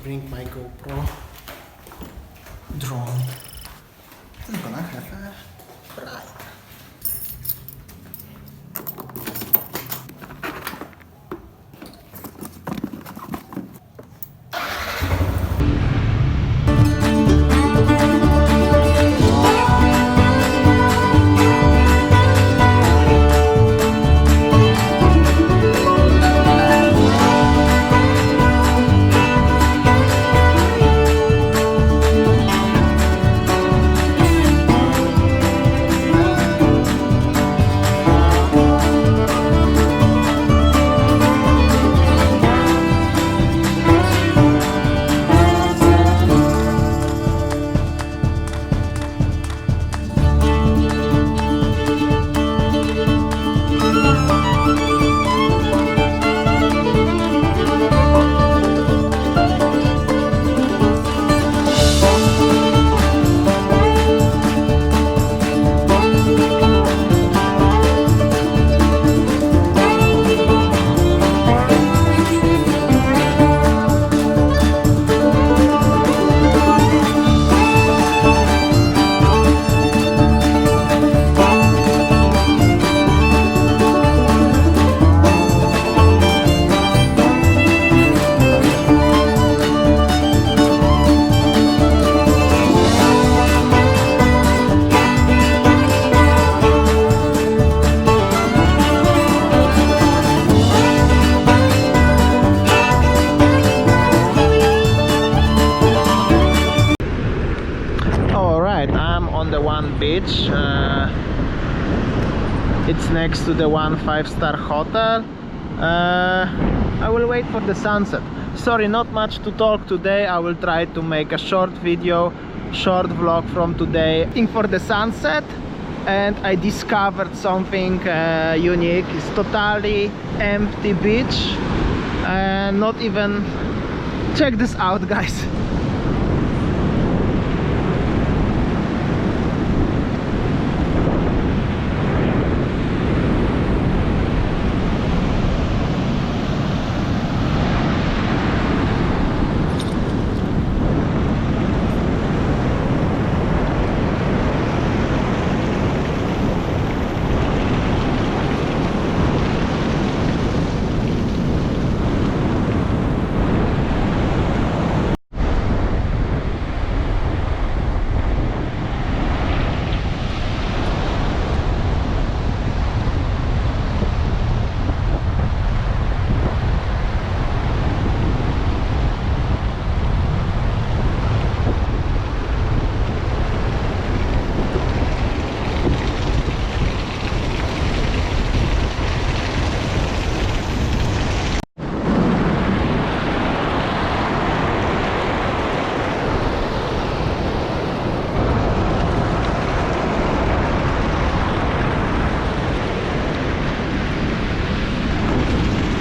bring my GoPro drone. It's gonna have a ride. I'm on the one beach. It's next to the one 5-star hotel. I will wait for the sunset. Sorry, not much to talk today. I will try to make a short video, short vlog from today. Waiting for the sunset, and I discovered something unique. It's totally empty beach, and not even. Check this out, guys.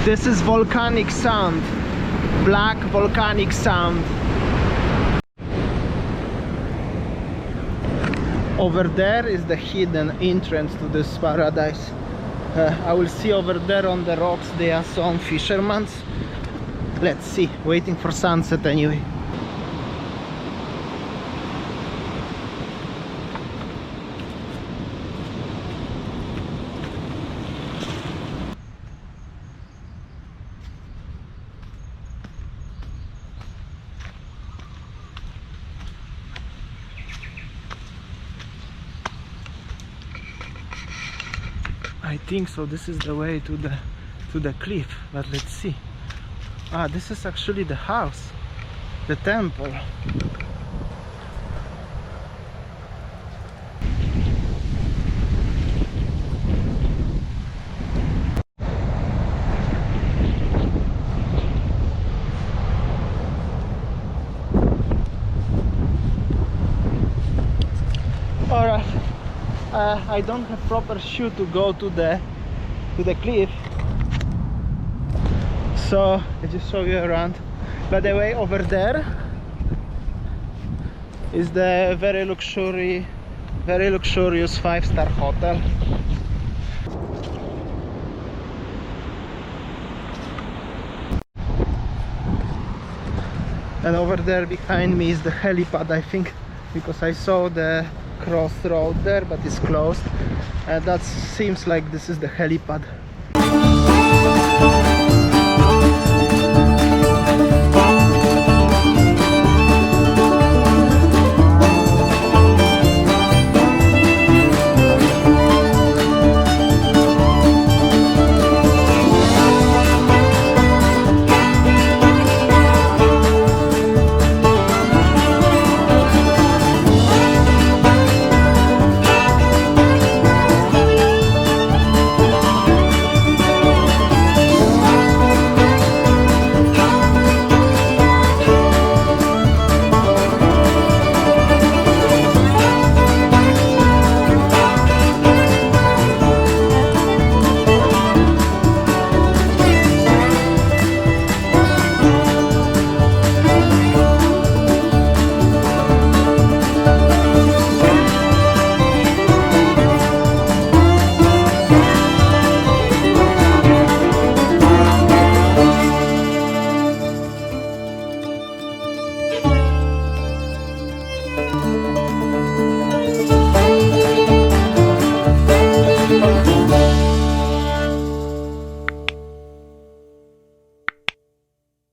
This is volcanic sand, black volcanic sand. Over there is the hidden entrance to this paradise. I will see over there on the rocks there are some fishermen. Let's see, waiting for sunset anyway. I think so. This is the way to the cliff, but let's see. Ah, this is actually the house, the temple. Alright. I don't have proper shoe to go to the cliff, so I just show you around. By the way, over there is the very luxurious 5-star hotel. And over there behind me is the helipad, I think, because I saw the crossroad there, but it's closed. That seems like this is the helipad.